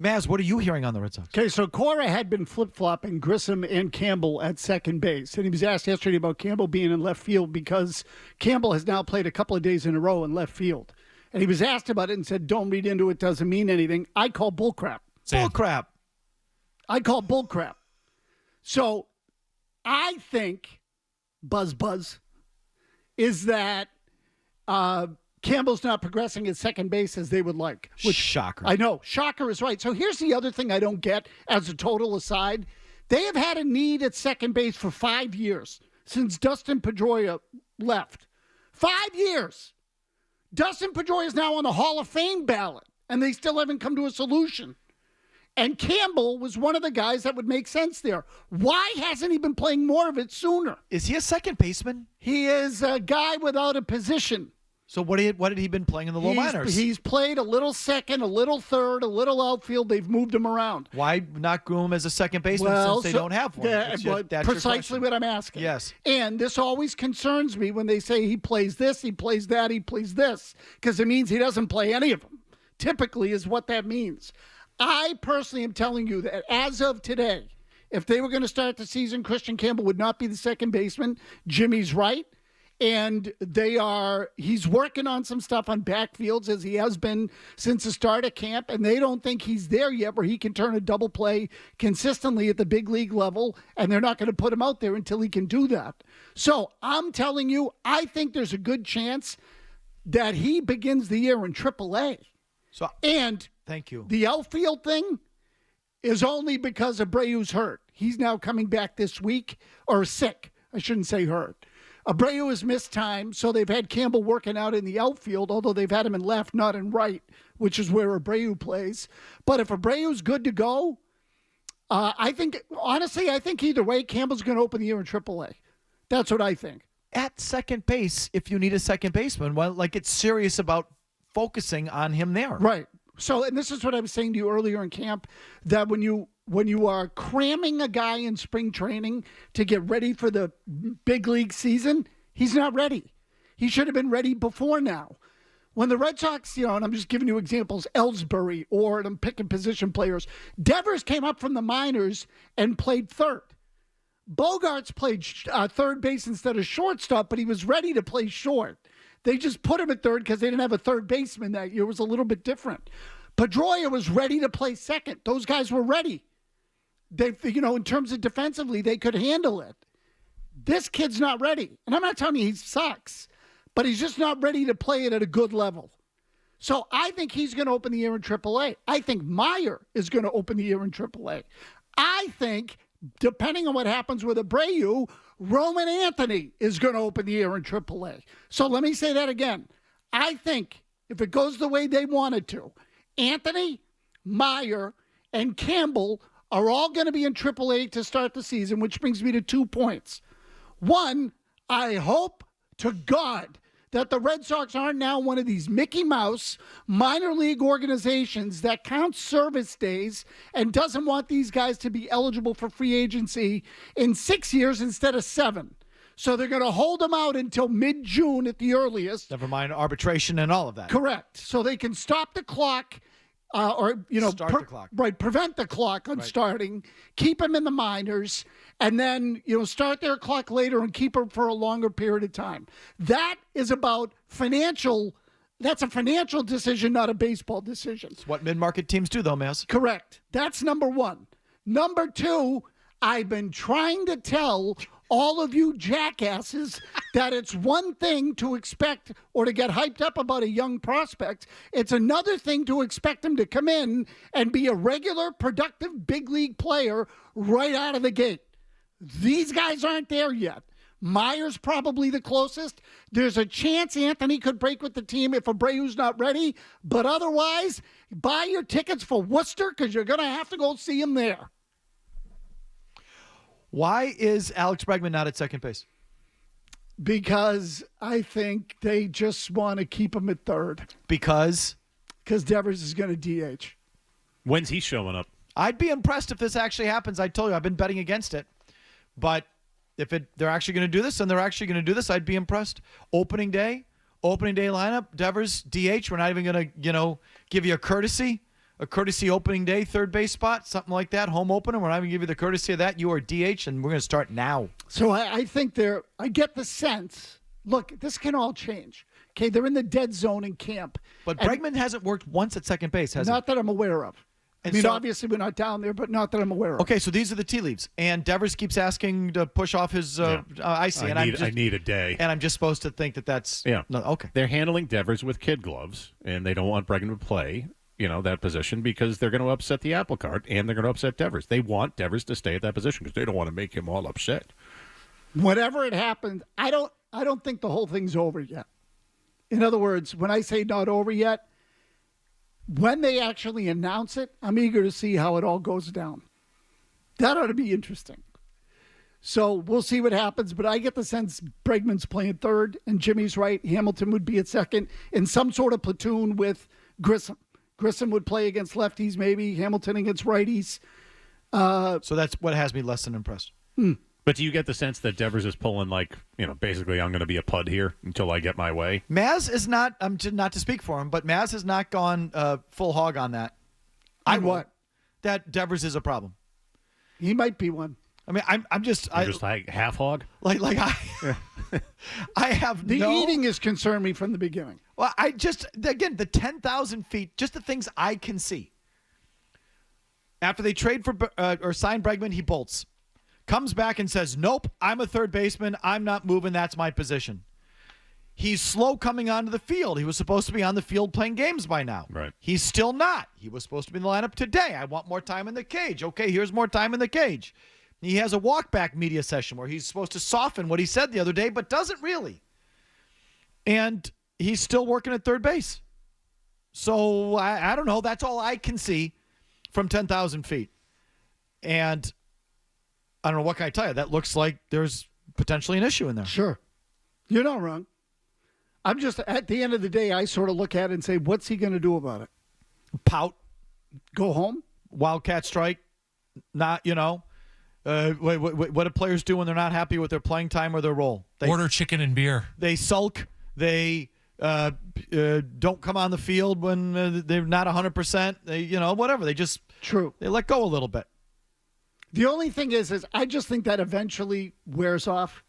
Mazz, what are you hearing on the Red Sox? Okay, so Cora had been flip-flopping Grissom and Campbell at second base. And he was asked yesterday about Campbell being in left field because Campbell has now played a couple of days in a row in left field. And he was asked about it and said, don't read into it, doesn't mean anything. I call bullcrap. Bullcrap. I call bullcrap. So I think, buzz, is that Campbell's not progressing at second base as they would like. Which, shocker. I know. Shocker is right. So here's the other thing I don't get as a total aside. They have had a need at second base for 5 years since Dustin Pedroia left. 5 years. Dustin Pedroia is now on the Hall of Fame ballot, and they still haven't come to a solution. And Campbell was one of the guys that would make sense there. Why hasn't he been playing more of it sooner? Is he a second baseman? He is a guy without a position. So what had he been playing in the low minors? He's played a little second, a little third, a little outfield. They've moved him around. Why not groom him as a second baseman since they don't have one? That's precisely what I'm asking. Yes. And this always concerns me when they say he plays this, he plays that, he plays this, because it means he doesn't play any of them. Typically is what that means. I personally am telling you that as of today, if they were going to start the season, Christian Campbell would not be the second baseman. Jimmy's right. And he's working on some stuff on backfields as he has been since the start of camp. And they don't think he's there yet where he can turn a double play consistently at the big league level. And they're not going to put him out there until he can do that. So I'm telling you, I think there's a good chance that he begins the year in AAA. Thank you. The outfield thing is only because Abreu's hurt. He's now coming back this week, or sick. I shouldn't say hurt. Abreu has missed time, so they've had Campbell working out in the outfield, although they've had him in left, not in right, which is where Abreu plays. But if Abreu's good to go, I think either way, Campbell's going to open the year in AAA. That's what I think. At second base, if you need a second baseman, it's serious about focusing on him there. Right. So, and this is what I was saying to you earlier in camp, that when you are cramming a guy in spring training to get ready for the big league season, he's not ready. He should have been ready before now. When the Red Sox, and I'm just giving you examples, Ellsbury, or I'm picking position players, Devers came up from the minors and played third. Bogarts played third base instead of shortstop, but he was ready to play short. They just put him at third because they didn't have a third baseman that year. It was a little bit different. Pedroia was ready to play second. Those guys were ready. They, in terms of defensively, they could handle it. This kid's not ready. And I'm not telling you he sucks, but he's just not ready to play it at a good level. So I think he's going to open the year in AAA. I think Meyer is going to open the year in AAA. I think, depending on what happens with Abreu, Roman Anthony is going to open the year in AAA. So let me say that again. I think if it goes the way they want it to, Anthony, Meyer, and Campbell are all going to be in AAA to start the season, which brings me to 2 points. One, I hope to God that the Red Sox aren't now one of these Mickey Mouse minor league organizations that counts service days and doesn't want these guys to be eligible for free agency in 6 years instead of 7. So they're going to hold them out until mid-June at the earliest. Never mind arbitration and all of that. Correct. So they can stop the clock start the clock. Right, prevent the clock on starting, keep them in the minors, and then, start their clock later and keep them for a longer period of time. That is about that's a financial decision, not a baseball decision. It's what mid-market teams do, though, Mazz. Correct. That's number one. Number two, I've been trying to tell all of you jackasses that it's one thing to expect or to get hyped up about a young prospect. It's another thing to expect him to come in and be a regular, productive, big league player right out of the gate. These guys aren't there yet. Meyer's probably the closest. There's a chance Anthony could break with the team if Abreu's not ready. But otherwise, buy your tickets for Worcester because you're going to have to go see him there. Why is Alex Bregman not at second base? Because I think they just want to keep him at third. Because Devers is going to DH. When's he showing up? I'd be impressed if this actually happens. I told you, I've been betting against it. But if they're actually going to do this, and they're actually going to do this, I'd be impressed. Opening day lineup, Devers, DH. We're not even going to, give you a courtesy a courtesy opening day third base spot, something like that, home opener. We're not going to give you the courtesy of that. You are DH, and we're going to start now. So I think I get the sense, look, this can all change. Okay, they're in the dead zone in camp. But Bregman hasn't worked once at second base, has he? Not that I'm aware of. And so, obviously we're not down there, but not that I'm aware of. Okay, so these are the tea leaves. And Devers keeps asking to push off his icy. I need a day. And I'm just supposed to think that that's... Yeah. No, okay. They're handling Devers with kid gloves, and they don't want Bregman to play, that position because they're going to upset the apple cart, and they're going to upset Devers. They want Devers to stay at that position because they don't want to make him all upset. Whatever it happens, I don't think the whole thing's over yet. In other words, when I say not over yet, when they actually announce it, I'm eager to see how it all goes down. That ought to be interesting. So we'll see what happens, but I get the sense Bregman's playing third, and Jimmy's right. Hamilton would be at second in some sort of platoon with Grissom. Grissom would play against lefties, maybe. Hamilton against righties. So that's what has me less than impressed. But do you get the sense that Devers is pulling basically I'm going to be a pud here until I get my way? Maz is not, not to speak for him, but Maz has not gone full hog on that. What? That Devers is a problem. He might be one. I mean, I'm just... You're just like half hog? I have The eating has concerned me from the beginning. Well, again, the 10,000 feet, just the things I can see. After they trade for or sign Bregman, he bolts. Comes back and says, nope, I'm a third baseman. I'm not moving. That's my position. He's slow coming onto the field. He was supposed to be on the field playing games by now. Right. He's still not. He was supposed to be in the lineup today. I want more time in the cage. Okay, here's more time in the cage. He has a walk-back media session where he's supposed to soften what he said the other day, but doesn't really. And he's still working at third base. So, I don't know. That's all I can see from 10,000 feet. And I don't know, what can I tell you? That looks like there's potentially an issue in there. Sure. You're not wrong. I'm just, at the end of the day, I sort of look at it and say, what's he going to do about it? Pout. Go home? Wildcat strike. Not, what do players do when they're not happy with their playing time or their role? They order chicken and beer. They sulk. They don't come on the field when they're not 100%. They, whatever. They just... True. They let go a little bit. The only thing is I just think that eventually wears off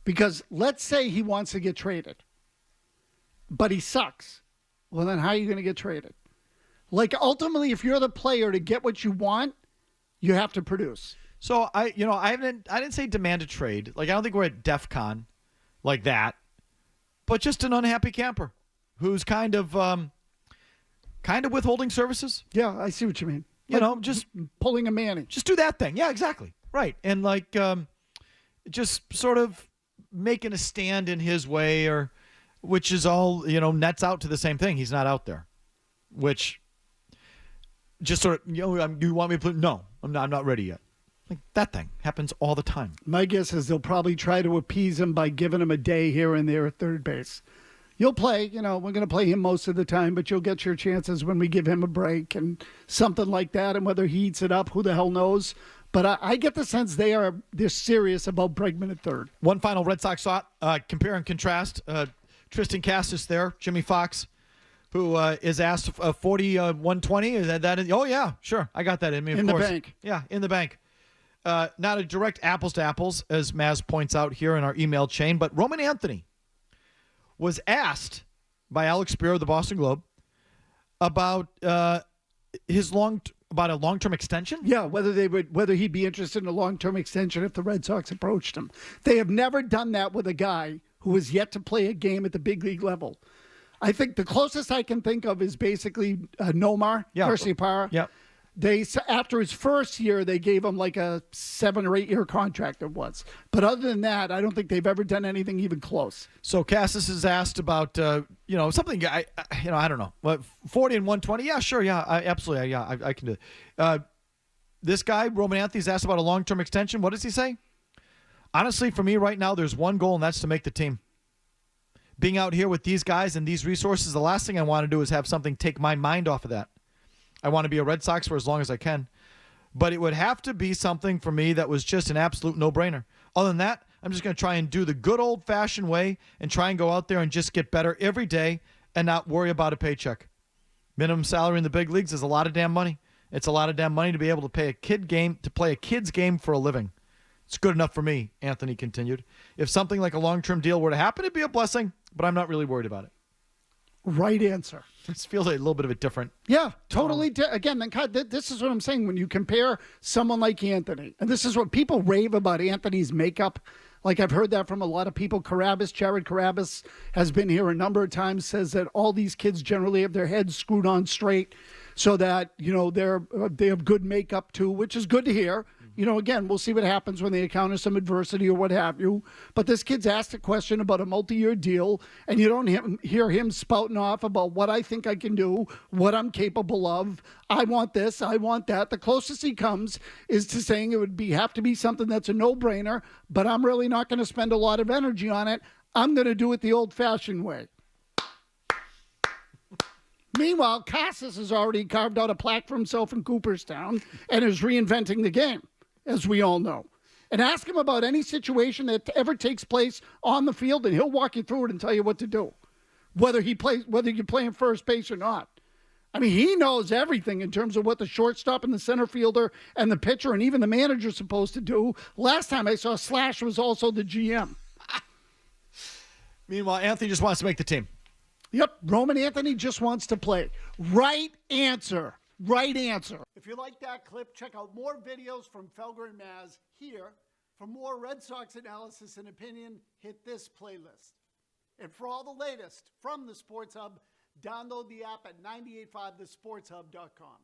because let's say he wants to get traded, but he sucks. Well, then how are you going to get traded? Like, ultimately, if you're the player to get what you want, you have to produce. So I didn't say demand a trade. Like, I don't think we're at DEF CON like that, but just an unhappy camper who's kind of withholding services. Yeah, I see what you mean. Just pulling a Manny. Just do that thing. Yeah, exactly. Right. And just sort of making a stand in his way, which is all, nets out to the same thing. He's not out there, which just sort of, you want me to play? No, I'm not ready yet. Like, that thing happens all the time. My guess is they'll probably try to appease him by giving him a day here and there at third base. You'll play, we're going to play him most of the time, but you'll get your chances when we give him a break and something like that. And whether he eats it up, who the hell knows? But I get the sense they're serious about Bregman at third. One final Red Sox thought, compare and contrast. Tristan Cassis there, Jimmy Fox, who is asked 40-120. Is that oh, yeah, sure. I got that in me, of course. In the bank. Yeah, in the bank. Not a direct apples to apples, as Mazz points out here in our email chain, but Roman Anthony was asked by Alex Spiro of the Boston Globe about about a long-term extension. Yeah, whether he'd be interested in a long-term extension if the Red Sox approached him. They have never done that with a guy who has yet to play a game at the big league level. I think the closest I can think of is basically Nomar Garciaparra. Yeah. After his first year, they gave him like a 7 or 8 year contract it was. But other than that, I don't think they've ever done anything even close. So Cassis is asked about, something, I don't know. What, 40-120? Yeah, sure. Yeah, absolutely. Yeah, I can do it. This guy, Roman Anthony's asked about a long-term extension. What does he say? Honestly, for me right now, there's one goal, and that's to make the team. Being out here with these guys and these resources, the last thing I want to do is have something take my mind off of that. I want to be a Red Sox for as long as I can. But it would have to be something for me that was just an absolute no-brainer. Other than that, I'm just going to try and do the good old-fashioned way and try and go out there and just get better every day and not worry about a paycheck. Minimum salary in the big leagues is a lot of damn money. It's a lot of damn money to be able to play a kid's game for a living. It's good enough for me, Anthony continued. If something like a long-term deal were to happen, it'd be a blessing, but I'm not really worried about it. Right answer. This feels like a little bit of a different. Yeah, totally. Again, this is what I'm saying. When you compare someone like Anthony, and this is what people rave about Anthony's makeup. Like I've heard that from a lot of people. Jared Carabas has been here a number of times, says that all these kids generally have their heads screwed on straight so that, they have good makeup too, which is good to hear. Again, we'll see what happens when they encounter some adversity or what have you. But this kid's asked a question about a multi-year deal, and you don't hear him spouting off about what I think I can do, what I'm capable of. I want this, I want that. The closest he comes is to saying it would have to be something that's a no-brainer, but I'm really not going to spend a lot of energy on it. I'm going to do it the old-fashioned way. Meanwhile, Casas has already carved out a plaque for himself in Cooperstown and is reinventing the game, as we all know. And ask him about any situation that ever takes place on the field, and he'll walk you through it and tell you what to do, whether you're playing first base or not. I mean, he knows everything in terms of what the shortstop and the center fielder and the pitcher and even the manager is supposed to do. Last time I saw Slash was also the GM. Meanwhile, Anthony just wants to make the team. Yep, Roman Anthony just wants to play. Right answer. Right answer. If you like that clip, check out more videos from Felger and Mazz here. For more Red Sox analysis and opinion, hit this playlist. And for all the latest from the Sports Hub, download the app at 985thesportshub.com.